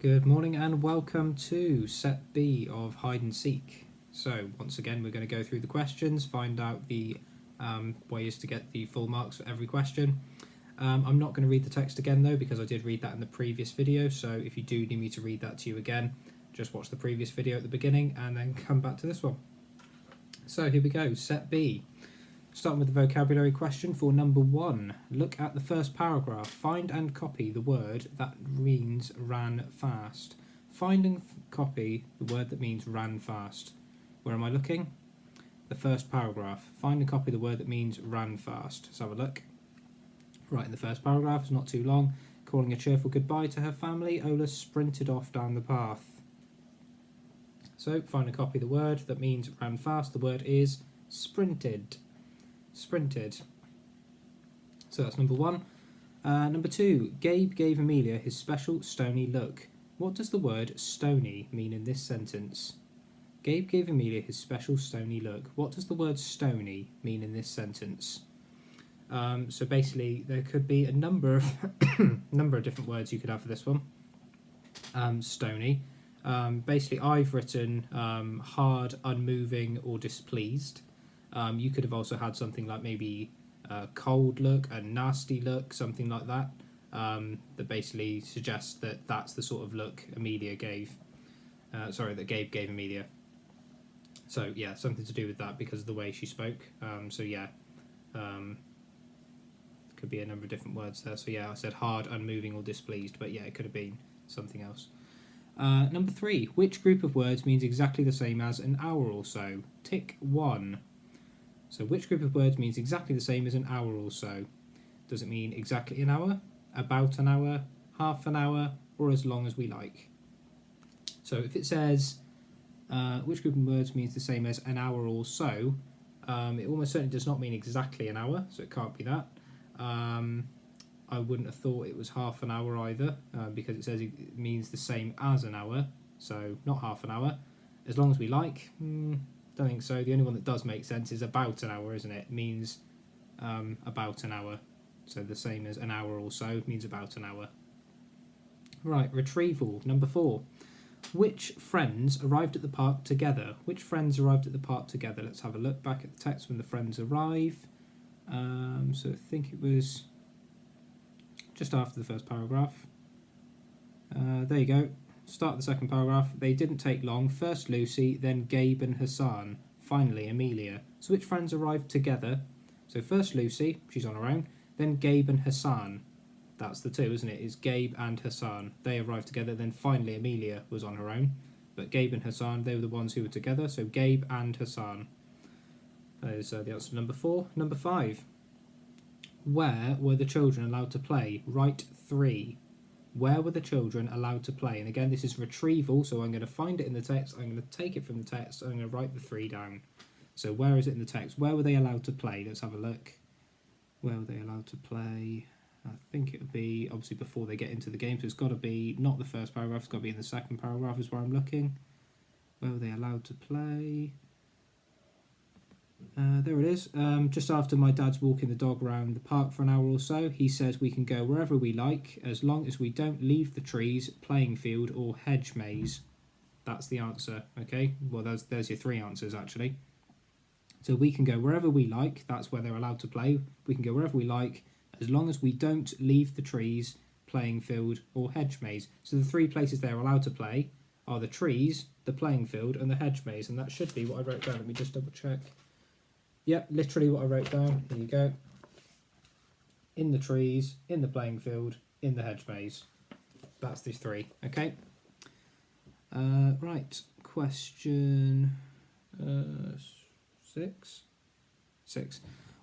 Good morning and welcome to set B of hide and seek. So once again we're going to go through the questions, find out the ways to get the full marks for every question. I'm not going to read the text again though, because I did read that in the previous video, so if you do need me to read that to you again, just watch the previous video at the beginning and then come back to this one. So here we go, set B. Starting with the vocabulary question for number 1. Look at the first paragraph. Find and copy the word that means ran fast. Find and copy the word that means ran fast. Where am I looking? The first paragraph. Find and copy the word that means ran fast. Let's have a look. Right, in the first paragraph, it's not too long. Calling a cheerful goodbye to her family, Ola sprinted off down the path. So, find and copy the word that means ran fast. The word is sprinted. Sprinted. So that's number 1. Number 2, Gabe gave Amelia his special stony look. What does the word stony mean in this sentence? Gabe gave Amelia his special stony look. What does the word stony mean in this sentence? So basically there could be a number of number of different words you could have for this one. Stony. Basically I've written hard, unmoving or displeased. You could have also had something like maybe a cold look, a nasty look, something like that, that basically suggests that that's the sort of look Amelia gave. That Gabe gave Amelia. So yeah, something to do with that because of the way she spoke. Could be a number of different words there. So yeah, I said hard, unmoving or displeased, but yeah, it could have been something else. Number 3, which group of words means exactly the same as an hour or so? Tick 1. So which group of words means exactly the same as an hour or so? Does it mean exactly an hour, about an hour, half an hour, or as long as we like? So if it says which group of words means the same as an hour or so, it almost certainly does not mean exactly an hour, so it can't be that. I wouldn't have thought it was half an hour either, because it says it means the same as an hour, so not half an hour. As long as we like, don't think so. The only one that does make sense is about an hour, isn't it? It means about an hour. So the same as an hour or so means about an hour. Right, retrieval. Number 4. Which friends arrived at the park together? Which friends arrived at the park together? Let's have a look back at the text when the friends arrive. So I think it was just after the first paragraph. There you go. Start the second paragraph. They didn't take long. First Lucy, then Gabe and Hassan, finally Amelia. So which friends arrived together? So first Lucy, she's on her own, then Gabe and Hassan. That's the two, isn't it? It's Gabe and Hassan. They arrived together, then finally Amelia was on her own. But Gabe and Hassan, they were the ones who were together, so Gabe and Hassan. That is the answer to number 4. Number 5. Where were the children allowed to play? Right 3. Where were the children allowed to play? And again, this is retrieval, so I'm going to find it in the text, I'm going to take it from the text, I'm going to write the 3 down. So where is it in the text? Where were they allowed to play? Let's have a look. Where were they allowed to play? I think it would be, obviously, before they get into the game, so it's got to be, not the first paragraph, it's got to be in the second paragraph is where I'm looking. Where were they allowed to play? There it is. Just after my dad's walking the dog around the park for an hour or so, he says we can go wherever we like as long as we don't leave the trees, playing field or hedge maze. That's the answer, okay? Well, there's your 3 answers actually. So we can go wherever we like, that's where they're allowed to play. We can go wherever we like as long as we don't leave the trees, playing field or hedge maze. So the 3 places they're allowed to play are the trees, the playing field and the hedge maze, and that should be what I wrote down. Let me just double check. Yep, literally what I wrote down. Here you go. In the trees, in the playing field, in the hedge maze. That's these 3, okay? Right, question 6.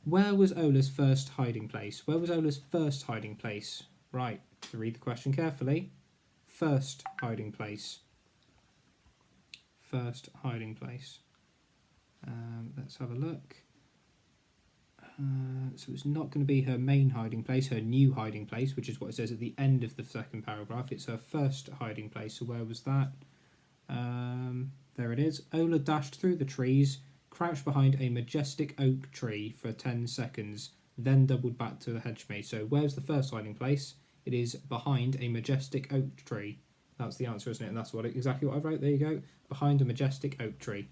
Where was Ola's first hiding place? Where was Ola's first hiding place? Right, to read the question carefully. First hiding place. First hiding place. Let's have a look. So it's not going to be her main hiding place, her new hiding place, which is what it says at the end of the second paragraph. It's her first hiding place. So where was that? There it is. Ola dashed through the trees, crouched behind a majestic oak tree for 10 seconds, then doubled back to the hedge maze. So where's the first hiding place? It is behind a majestic oak tree. That's the answer, isn't it? And that's exactly what I wrote. There you go. Behind a majestic oak tree.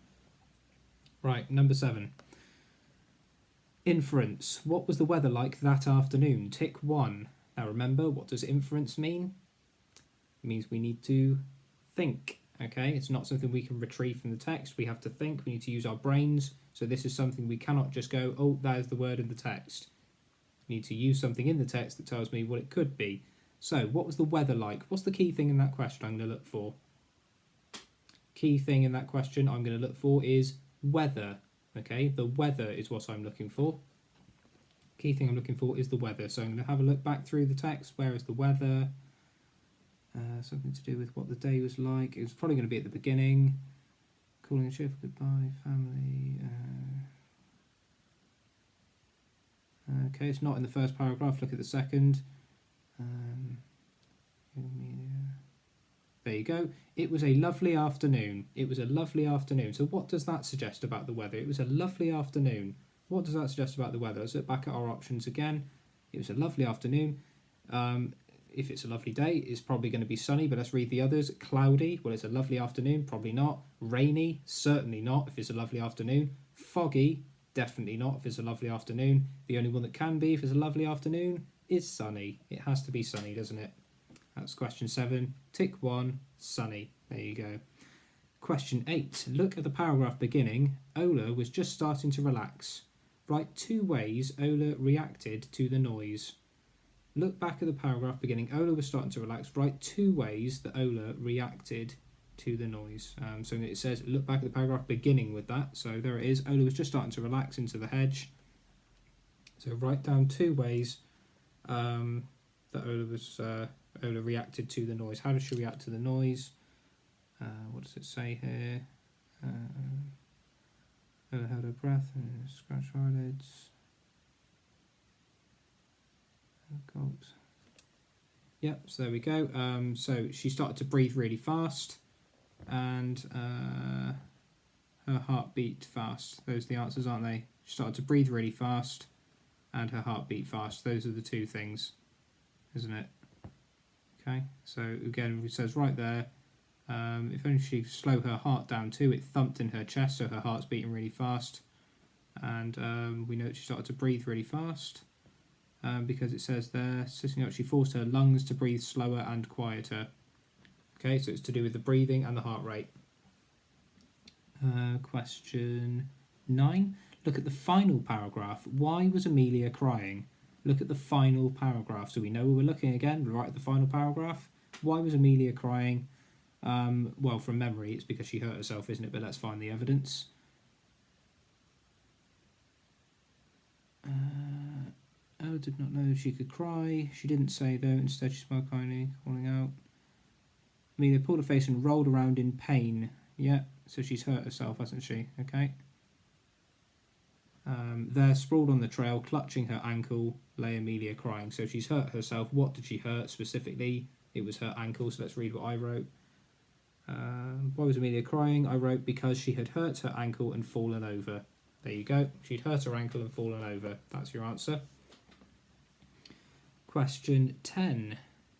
Right, number 7. Inference. What was the weather like that afternoon? Tick 1. Now remember, what does inference mean? It means we need to think. Okay, it's not something we can retrieve from the text. We have to think. We need to use our brains. So this is something we cannot just go, oh, there's the word in the text. We need to use something in the text that tells me what it could be. So, what was the weather like? What's the key thing in that question I'm going to look for? Key thing in that question I'm going to look for is weather. Okay, the weather is what I'm looking for. Key thing I'm looking for is the weather. So I'm going to have a look back through the text. Where is the weather? Something to do with what the day was like. It was probably going to be at the beginning. Calling a cheerful goodbye, family. Okay, it's not in the first paragraph. Look at the second. There you go. It was a lovely afternoon. It was a lovely afternoon. So what does that suggest about the weather? It was a lovely afternoon. What does that suggest about the weather? Let's look back at our options again. It was a lovely afternoon. If it's a lovely day, it's probably going to be sunny, but let's read the others. Cloudy, well, it's a lovely afternoon, probably not. Rainy, certainly not if it's a lovely afternoon. Foggy, definitely not if it's a lovely afternoon. The only one that can be if it's a lovely afternoon is sunny. It has to be sunny, doesn't it? That's question 7. Tick 1, sunny. There you go. Question 8. Look at the paragraph beginning. Ola was just starting to relax. Write 2 ways Ola reacted to the noise. Look back at the paragraph beginning. Ola was starting to relax. Write 2 ways that Ola reacted to the noise. So it says, look back at the paragraph beginning with that. So there it is. Ola was just starting to relax into the hedge. So write down 2 ways that Ola reacted to the noise. How does she react to the noise? What does it say here? Ola held her breath and scratched her eyelids. Gulps. Yep, so there we go. So she started to breathe really fast and her heart beat fast. Those are the answers, aren't they? She started to breathe really fast and her heart beat fast. Those are the 2 things, isn't it? Okay, so again, it says right there, if only she could slow her heart down too, it thumped in her chest, so her heart's beating really fast. And we know she started to breathe really fast because it says there, sitting up, she forced her lungs to breathe slower and quieter. Okay, so it's to do with the breathing and the heart rate. Question 9. Look at the final paragraph. Why was Amelia crying? Look at the final paragraph. So we know we're looking again, right at the final paragraph. Why was Amelia crying? Well, from memory, it's because she hurt herself, isn't it? But let's find the evidence. Ella did not know she could cry. She didn't say though. Instead, she smiled kindly, calling out. Amelia pulled her face and rolled around in pain. Yeah, so she's hurt herself, hasn't she? Okay. There, sprawled on the trail, clutching her ankle, lay Amelia crying. So she's hurt herself. What did she hurt specifically? It was her ankle, so let's read what I wrote. Why was Amelia crying? I wrote because she had hurt her ankle and fallen over. There you go. She'd hurt her ankle and fallen over. That's your answer. Question 10.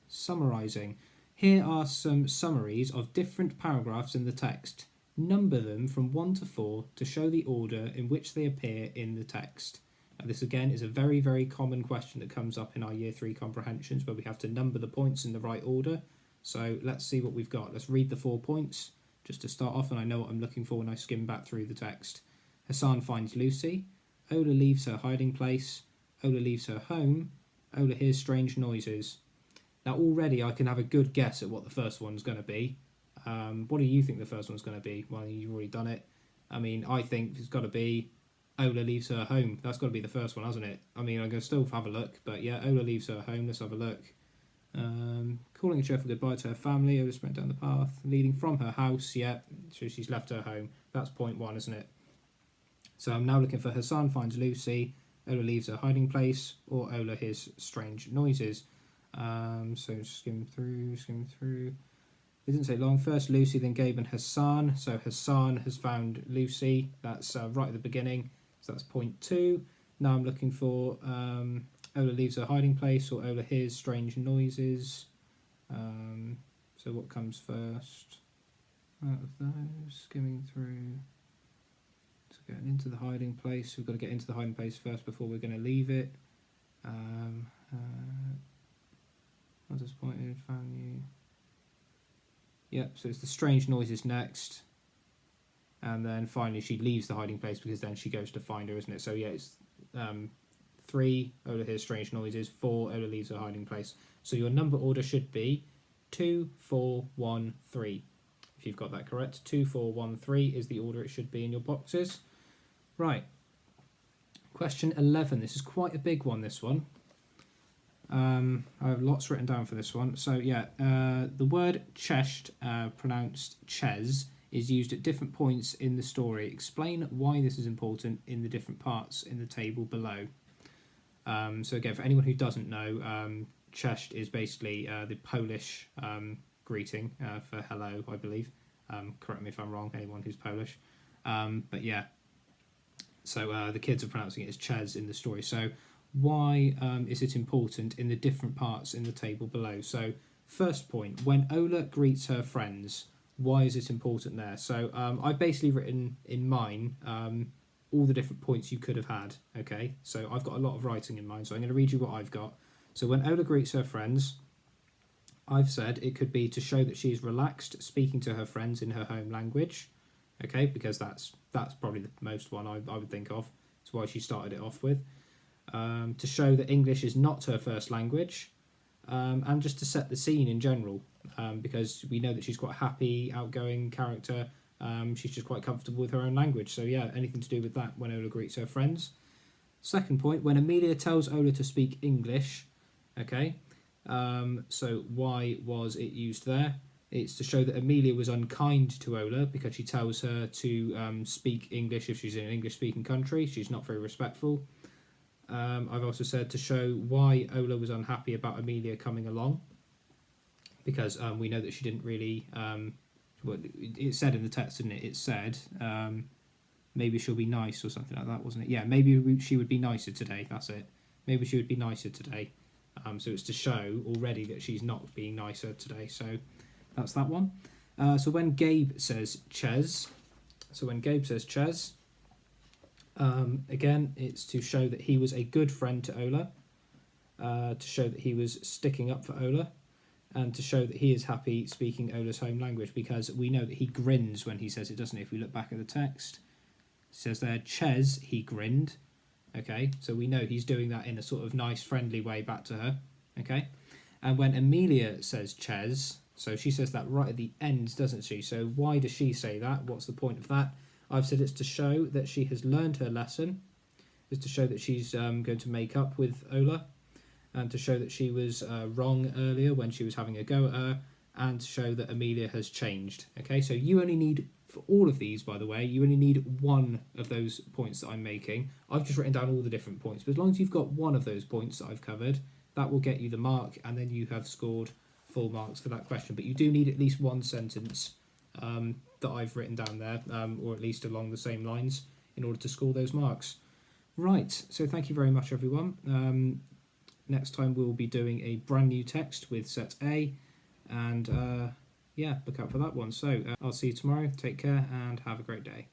Summarising. Here are some summaries of different paragraphs in the text. Number them from 1 to 4 to show the order in which they appear in the text. Now, this again is a very, very common question that comes up in our Year 3 comprehensions where we have to number the points in the right order. So let's see what we've got. Let's read the 4 points just to start off, and I know what I'm looking for when I skim back through the text. Hassan finds Lucy. Ola leaves her hiding place. Ola leaves her home. Ola hears strange noises. Now already I can have a good guess at what the first one's going to be. What do you think the first one's going to be? Well, you've already done it. I mean, I think it's got to be Ola leaves her home. That's got to be the first one, hasn't it? I mean, I'm going to still have a look, but yeah, Ola leaves her home. Let's have a look. Calling a cheerful goodbye to her family. Ola went down the path leading from her house. Yeah, so she's left her home. That's point 1, isn't it? So I'm now looking for Hassan finds Lucy, Ola leaves her hiding place, or Ola hears strange noises. So skim through. It didn't say long. First Lucy, then Gabe and Hassan. So Hassan has found Lucy. That's right at the beginning. So that's point 2. Now I'm looking for Ola leaves her hiding place or Ola hears strange noises. So what comes first out of those? Skimming through. So getting into the hiding place. We've got to get into the hiding place first before we're going to leave it. I was disappointed, found you. Yep, so it's the strange noises next. And then finally she leaves the hiding place because then she goes to find her, isn't it? So yeah, it's 3, Ola hears strange noises. 4, Ola leaves her hiding place. So your number order should be 2, 4, 1, 3. If you've got that correct, 2, 4, 1, 3 is the order it should be in your boxes. Right. Question 11. This is quite a big one, this one. I have lots written down for this one. So yeah, the word chest, pronounced ches, is used at different points in the story. Explain why this is important in the different parts in the table below. So again, for anyone who doesn't know, cześć is basically the Polish greeting for hello, I believe. Correct me if I'm wrong, anyone who's Polish. But yeah, so the kids are pronouncing it as ches in the story. So why is it important in the different parts in the table below? So first point, when Ola greets her friends, why is it important there? So I've basically written in mine all the different points you could have had, okay? So I've got a lot of writing in mind, so I'm going to read you what I've got. So when Ola greets her friends, I've said it could be to show that she's relaxed, speaking to her friends in her home language, okay? Because that's probably the most one I would think of. That's why she started it off with. To show that English is not her first language, and just to set the scene in general, because we know that she's quite a happy, outgoing character. She's just quite comfortable with her own language. So yeah, anything to do with that when Ola greets her friends. Second point, when Amelia tells Ola to speak English, okay, so why was it used there? It's to show that Amelia was unkind to Ola because she tells her to speak English if she's in an English-speaking country. She's not very respectful. I've also said to show why Ola was unhappy about Amelia coming along, because we know that she didn't really... well, it said in the text, didn't it? It said maybe she'll be nice or something like that, wasn't it? Yeah, maybe she would be nicer today. That's it. Maybe she would be nicer today. So it's to show already that she's not being nicer today. So that's that one. So when Gabe says ches, again, it's to show that he was a good friend to Ola, to show that he was sticking up for Ola, and to show that he is happy speaking Ola's home language, because we know that he grins when he says it, doesn't he? If we look back at the text, it says there, ches, he grinned. Okay, so we know he's doing that in a sort of nice, friendly way back to her. Okay, and when Amelia says ches, so she says that right at the end, doesn't she? So why does she say that? What's the point of that? I've said it's to show that she has learned her lesson. It's to show that she's going to make up with Ola, and to show that she was wrong earlier when she was having a go at her, and to show that Amelia has changed. Okay, so you only need, for all of these, by the way, you only need one of those points that I'm making. I've just written down all the different points, but as long as you've got one of those points that I've covered, that will get you the mark, and then you have scored full marks for that question. But you do need at least one sentence that I've written down there, or at least along the same lines, in order to score those marks. Right, so thank you very much, everyone. Next time we'll be doing a brand new text with set A, and yeah, look out for that one. So I'll see you tomorrow. Take care and have a great day.